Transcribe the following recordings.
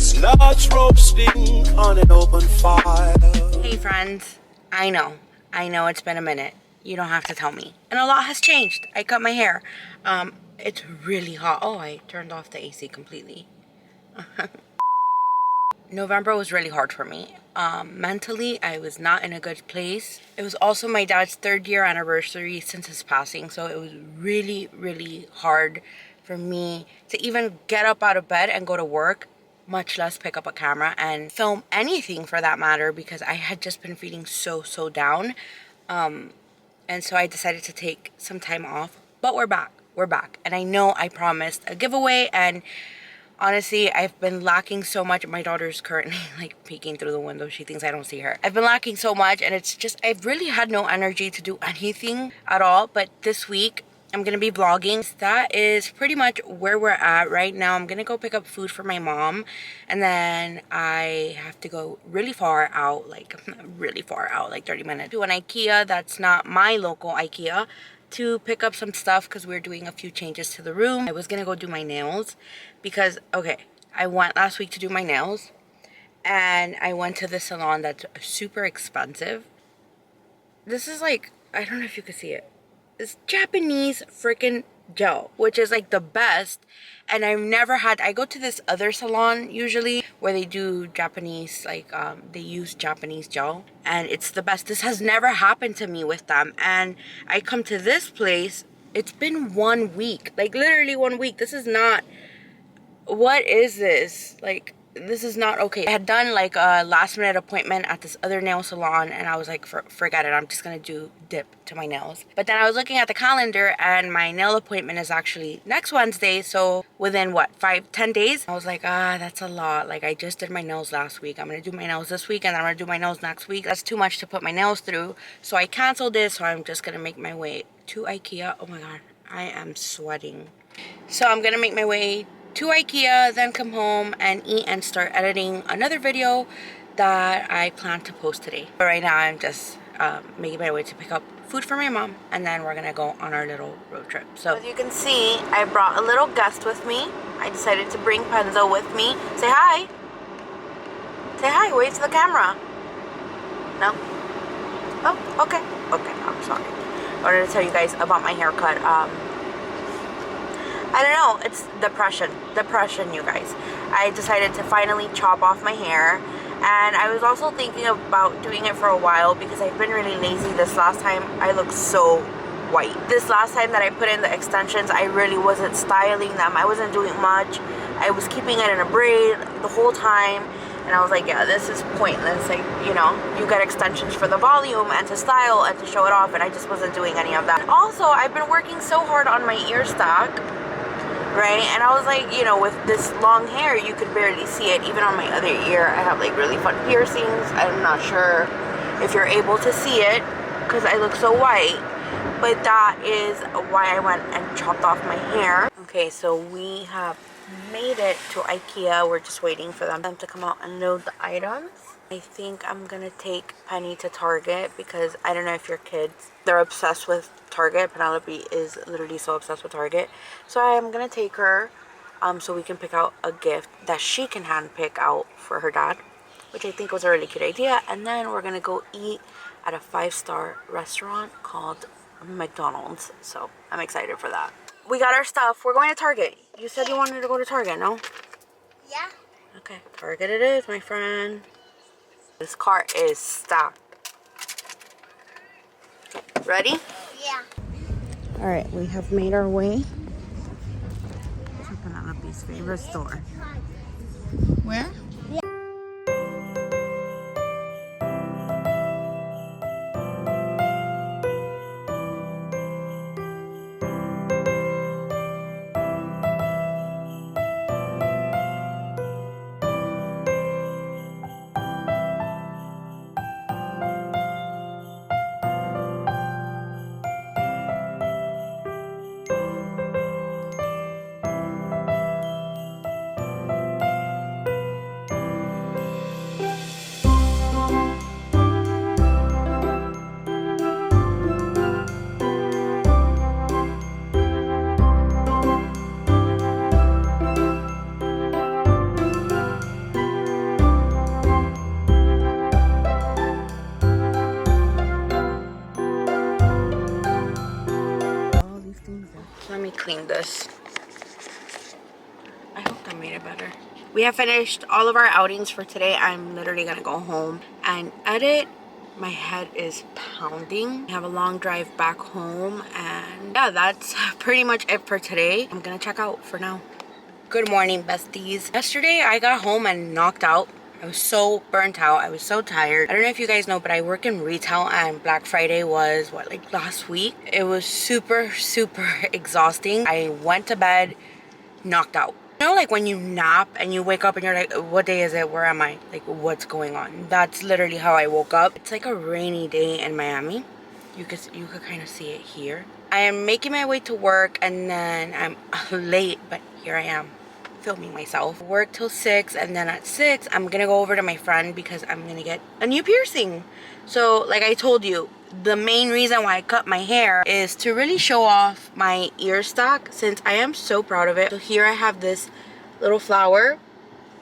chestnuts roasting on an open fire. Hey friends, I know it's been a minute. You don't have to tell me. And a lot has changed. I cut my hair. It's really hot. Oh, I turned off the AC completely. November was really hard for me. Mentally, I was not in a good place. It was also my dad's 3rd year anniversary since his passing, so it was really, really hard for me to even get up out of bed and go to work, much less pick up a camera and film anything for that matter, because I had just been feeling so down. And so I decided to take some time off, but we're back. And I know I promised a giveaway, and honestly, I've been lacking so much. My daughter's currently like peeking through the window. She thinks I don't see her. I've been lacking so much, and it's just, I've really had no energy to do anything at all. But this week, I'm going to be vlogging. That is pretty much where we're at right now. I'm going to go pick up food for my mom. And then I have to go really far out, like 30 minutes, to an IKEA that's not my local IKEA, to pick up some stuff because we're doing a few changes to the room. I was gonna go do my nails because, okay, I went last week to do my nails and I went to the salon that's super expensive. This is like, I don't know if you can see it. It's Japanese freaking gel, which is like the best. And I've never had, I go to this other salon usually where they do Japanese, like they use Japanese gel, and it's the best. This has never happened to me with them. And I come to this place, it's been 1 week, like literally 1 week. This is not, what is this? Like, this is not okay. I had done like a last minute appointment at this other nail salon, and I was like, forget it, I'm just gonna dip to my nails. But then I was looking at the calendar and my nail appointment is actually next Wednesday, so within what, 5-10 days? I was like, that's a lot. Like, I just did my nails last week. I'm gonna do my nails this week, and then I'm gonna do my nails next week. That's too much to put my nails through, so I canceled it. So I'm just gonna make my way to IKEA. Oh my god, I am sweating. So I'm gonna make my way to IKEA, then come home and eat and start editing another video that I plan to post today. But right now I'm just making my way to pick up food for my mom, and then we're gonna go on our little road trip. So as you can see, I brought a little guest with me. I decided to bring Penzo with me. Say hi. Say hi, wave to the camera. No? Oh, okay. Okay, I'm sorry. I wanted to tell you guys about my haircut. I don't know, it's depression, you guys. I decided to finally chop off my hair, and I was also thinking about doing it for a while because I've been really lazy. This last time I looked so white. This last time that I put in the extensions, I really wasn't styling them. I wasn't doing much. I was keeping it in a braid the whole time, and I was like, yeah, this is pointless. Like, you know, you get extensions for the volume and to style and to show it off, and I just wasn't doing any of that. Also, I've been working so hard on my ear stock, right? And I was like, you know, with this long hair, you could barely see it. Even on my other ear, I have like really fun piercings. I'm not sure if you're able to see it because I look so white, but that is why I went and chopped off my hair. Okay, so we have made it to IKEA. We're just waiting for them to come out and load the items. I think I'm gonna take Penny to Target because I don't know if your kids, they're obsessed with Target. Penelope is literally so obsessed with Target. So I'm gonna take her so we can pick out a gift that she can hand pick out for her dad, which I think was a really cute idea. And then we're gonna go eat at a 5-star restaurant called McDonald's. So I'm excited for that. We got our stuff. We're going to Target. You said you wanted to go to Target, no? Yeah. Okay, Target it is, my friend. This cart is stocked. Ready? Yeah. All right, we have made our way to Penelope's favorite store. Where? this. I hope that made it better. We have finished all of our outings for today. I'm literally gonna go home and edit. My head is pounding. I have a long drive back home, and yeah, that's pretty much it for today. I'm gonna check out for now. Good morning, besties. Yesterday I got home and knocked out. I was so burnt out. I was so tired. I don't know if you guys know, but I work in retail, and Black Friday was what, like last week? It was super exhausting. I went to bed knocked out. You know, like when you nap and you wake up and you're like, what day is it? Where am I? Like, what's going on? That's literally how I woke up. It's like a rainy day in Miami. You could kind of see it here. I am making my way to work, and then I'm late, but here I am filming myself. Work till 6, and then at 6 I'm gonna go over to my friend because I'm gonna get a new piercing. So like I told you, the main reason why I cut my hair is to really show off my ear stock, since I am so proud of it. So here I have this little flower,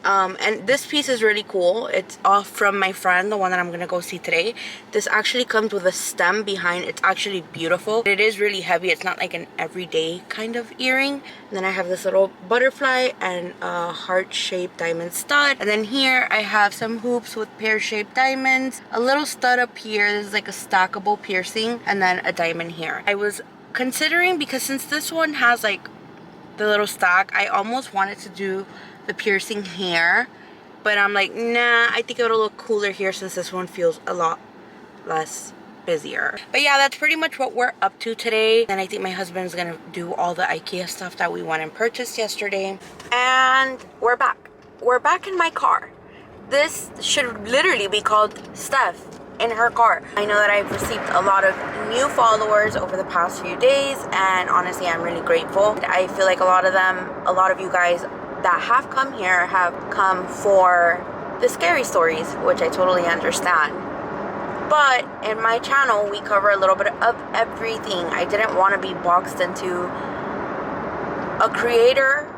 and this piece is really cool. It's off from my friend, the one that I'm gonna go see today. This actually comes with a stem behind. It's actually beautiful. It is really heavy. It's not like an everyday kind of earring. And then I have this little butterfly and a heart-shaped diamond stud. And then here I have some hoops with pear-shaped diamonds, a little stud up here. This is like a stackable piercing, and then a diamond here. I was considering, because since this one has like the little stack, I almost wanted to do the piercing here, but I'm like, nah, I think it'll look cooler here since this one feels a lot less busier. But yeah, that's pretty much what we're up to today. And I think my husband's gonna do all the IKEA stuff that we went and purchased yesterday. And we're back in my car. This should literally be called Steph in her car. I know that I've received a lot of new followers over the past few days, and honestly I'm really grateful. I feel like a lot of you guys that have come here have come for the scary stories, which I totally understand. But in my channel, we cover a little bit of everything. I didn't want to be boxed into a creator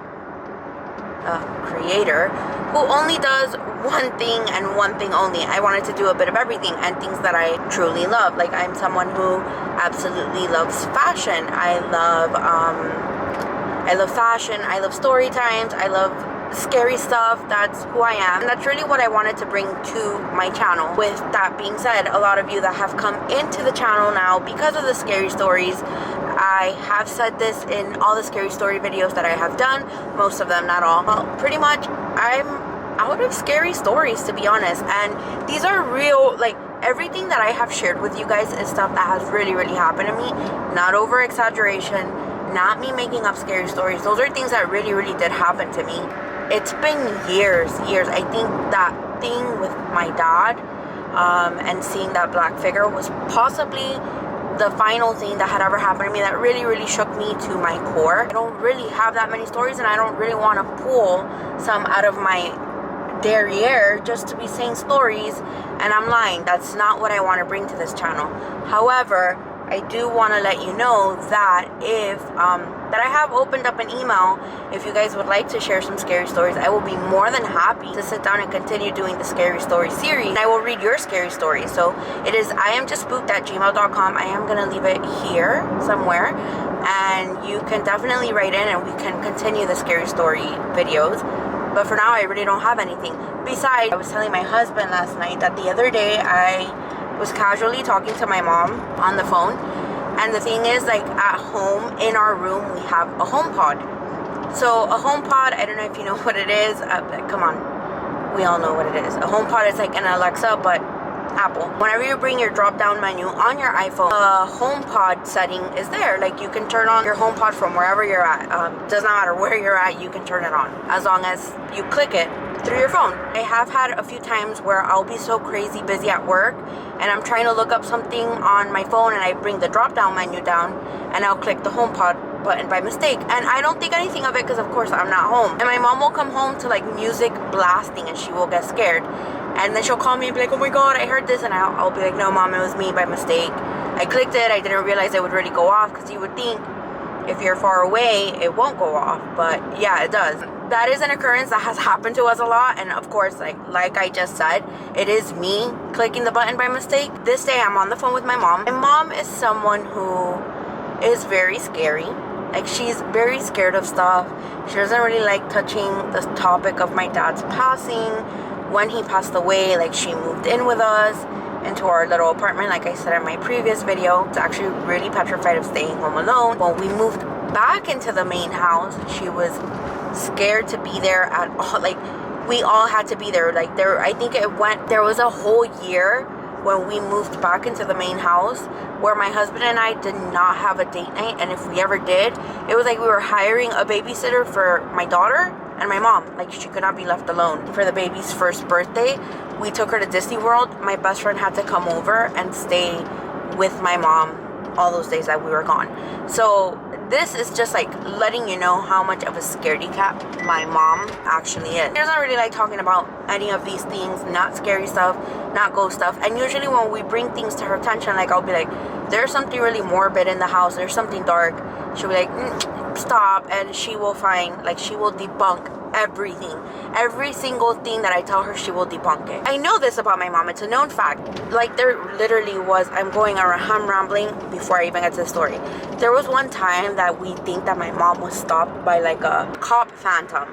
who only does one thing and one thing only. I wanted to do a bit of everything and things that I truly love. Like, I'm someone who absolutely loves fashion. I love fashion, I love story times, I love scary stuff. That's who I am, and that's really what I wanted to bring to my channel. With that being said, a lot of you that have come into the channel now because of the scary stories, I have said this in all the scary story videos that I have done, most of them, not all. Well, pretty much I'm out of scary stories, to be honest, and these are real. Like, everything that I have shared with you guys is stuff that has really happened to me, not over exaggeration, not me making up scary stories. Those are things that really did happen to me. It's been years. I think that thing with my dad, and seeing that black figure was possibly the final thing that had ever happened to me that really shook me to my core. I don't really have that many stories, and I don't really want to pull some out of my derriere just to be saying stories, and I'm lying. That's not what I want to bring to this channel. However, I do want to let you know that that I have opened up an email. If you guys would like to share some scary stories, I will be more than happy to sit down and continue doing the scary story series. I will read your scary stories. So it is iamjustspooked@gmail.com. I am gonna leave it here somewhere, and you can definitely write in and we can continue the scary story videos. But for now, I really don't have anything. Besides, I was telling my husband last night that the other day I was casually talking to my mom on the phone, and the thing is, like, at home in our room we have a home pod. So a home pod, I don't know if you know what it is. Come on, we all know what it is. A home pod is like an Alexa, but Apple. Whenever you bring your drop down menu on your iPhone, the home pod setting is there. Like, you can turn on your home pod from wherever you're at. Does not matter where you're at, you can turn it on as long as you click it through your phone. I have had a few times where I'll be so crazy busy at work and I'm trying to look up something on my phone, and I bring the drop down menu down and I'll click the home pod button by mistake, and I don't think anything of it because of course I'm not home. And my mom will come home to like music blasting and she will get scared, and then she'll call me and be like, oh my god, I heard this, and I'll be like, no mom, it was me by mistake. I clicked it. I didn't realize it would really go off, because you would think if you're far away it won't go off, but yeah, it does. That is an occurrence that has happened to us a lot, and of course, like I just said, it is me clicking the button by mistake. This day I'm on the phone with my mom. My mom is someone who is very scary. Like, she's very scared of stuff. She doesn't really like touching the topic of my dad's passing. When he passed away, like, she moved in with us into our little apartment, like I said in my previous video. It's actually really petrified of staying home alone. When we moved back into the main house, she was scared to be there at all. Like, we all had to be there. Like, I think there was a whole year when we moved back into the main house where my husband and I did not have a date night. And if we ever did, it was like we were hiring a babysitter for my daughter and my mom. Like, she could not be left alone. For the baby's first birthday, we took her to Disney World. My best friend had to come over and stay with my mom all those days that we were gone. So this is just like letting you know how much of a scaredy cat my mom actually is. She doesn't really like talking about any of these things, not scary stuff, not ghost stuff. And usually when we bring things to her attention, like, I'll be like, there's something really morbid in the house, there's something dark. She'll be like, stop. And she will debunk everything. Every single thing that I tell her, she will debunk it. I know this about my mom. It's a known fact. Like, there literally was, I'm rambling before I even get to the story. There was one time that we think that my mom was stopped by like a cop phantom,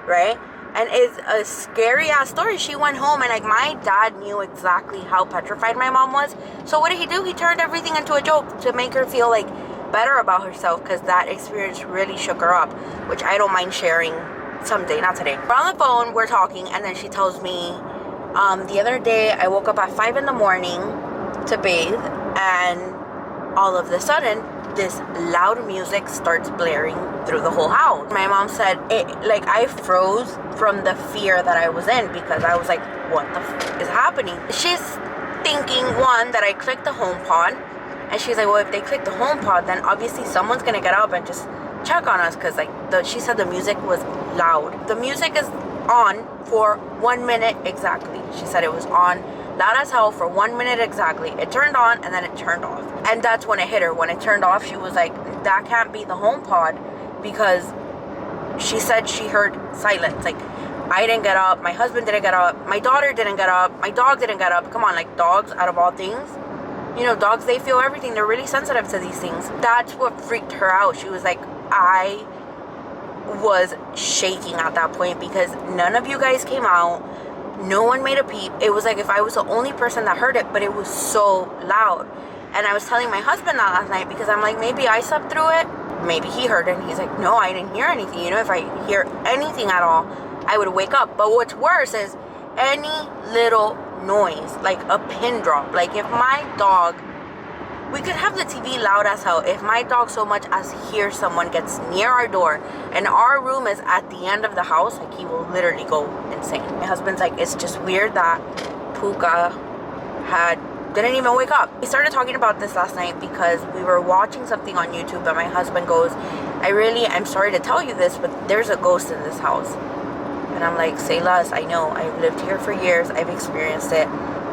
right? And it's a scary ass story. She went home and like my dad knew exactly how petrified my mom was. So what did he do? He turned everything into a joke to make her feel like better about herself, because that experience really shook her up, which I don't mind sharing someday, not today. We're on the phone, we're talking, and then she tells me, the other day I woke up at 5 in the morning to bathe, and all of a sudden this loud music starts blaring through the whole house. My mom said, like, I froze from the fear that I was in, because I was like, what the f is happening? She's thinking, one, that I clicked the home pod, and she's like, well, if they click the home pod, then obviously someone's gonna get up and just check on us, because like she said the music was loud. The music is on for 1 minute exactly. She said it was on loud as hell for 1 minute exactly. It turned on and then it turned off, and that's when it hit her. When it turned off, she was like, that can't be the home pod, because she said she heard silence. Like, I didn't get up, my husband didn't get up, my daughter didn't get up, my dog didn't get up. Come on, like, dogs, out of all things, you know, dogs, they feel everything. They're really sensitive to these things. That's what freaked her out. She was like, I was shaking at that point, because none of you guys came out. No one made a peep. It was like if I was the only person that heard it, but it was so loud. And I was telling my husband that last night, because I'm like, maybe I slept through it. Maybe he heard it. And he's like, no, I didn't hear anything. You know, if I hear anything at all, I would wake up. But what's worse is any little noise, like a pin drop. Like, if my dog, we could have the TV loud as hell. If my dog so much as hears someone gets near our door, and our room is at the end of the house, like, he will literally go insane. My husband's like, it's just weird that Puka didn't even wake up. We started talking about this last night because we were watching something on YouTube, and my husband goes, I'm sorry to tell you this, but there's a ghost in this house. And I'm like, say less. I know, I've lived here for years, I've experienced it,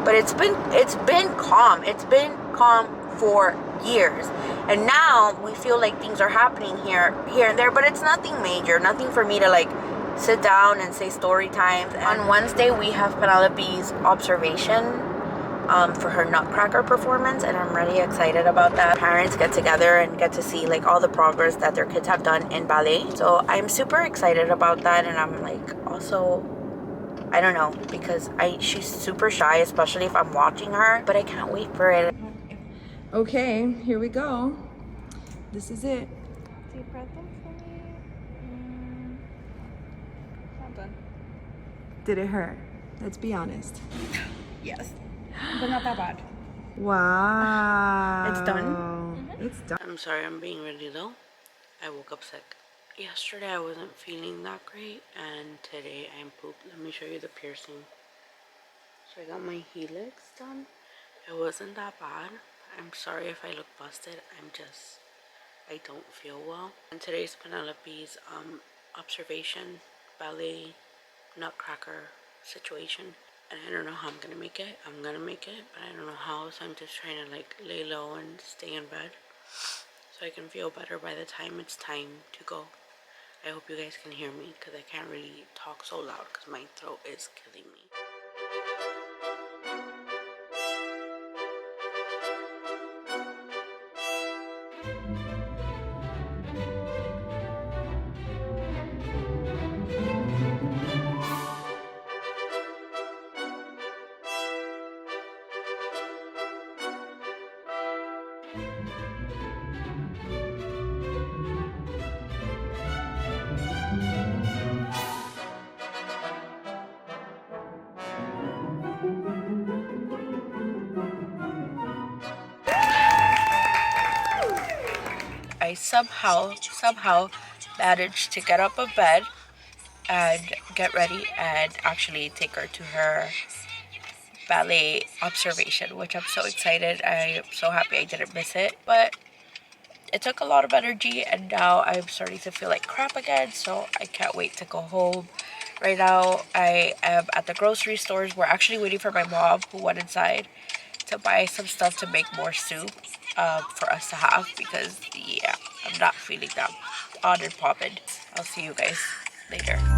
but it's been calm. It's been calm for years, and now we feel like things are happening here and there, but it's nothing major, nothing for me to like sit down and say story times. And on Wednesday we have Penelope's observation for her Nutcracker performance, and I'm really excited about that. Parents get together and get to see like all the progress that their kids have done in ballet, so I'm super excited about that. And I'm like, also, I don't know, because she's super shy, especially if I'm watching her, but I can't wait for it. Okay, here we go. This is it. Deep breath in for me. Not done. Did it hurt? Let's be honest. Yes, but not that bad. Wow. It's done? It's done. I'm sorry, I'm being really low. I woke up sick. Yesterday I wasn't feeling that great, and today I'm pooped. Let me show you the piercing. So I got my helix done. It wasn't that bad. I'm sorry if I look busted. I don't feel well. And today's Penelope's observation, ballet, Nutcracker situation. And I don't know how I'm gonna make it. I'm gonna make it, but I don't know how. So I'm just trying to like lay low and stay in bed so I can feel better by the time it's time to go. I hope you guys can hear me, because I can't really talk so loud because my throat is killing me. somehow managed to get up of bed and get ready and actually take her to her ballet observation, which I'm so excited. I am so happy I didn't miss it, but it took a lot of energy and now I'm starting to feel like crap again, so I can't wait to go home. Right now I am at the grocery stores. We're actually waiting for my mom, who went inside to buy some stuff to make more soup for us to have, because yeah, I'm not feeling that on and popping. I'll see you guys later.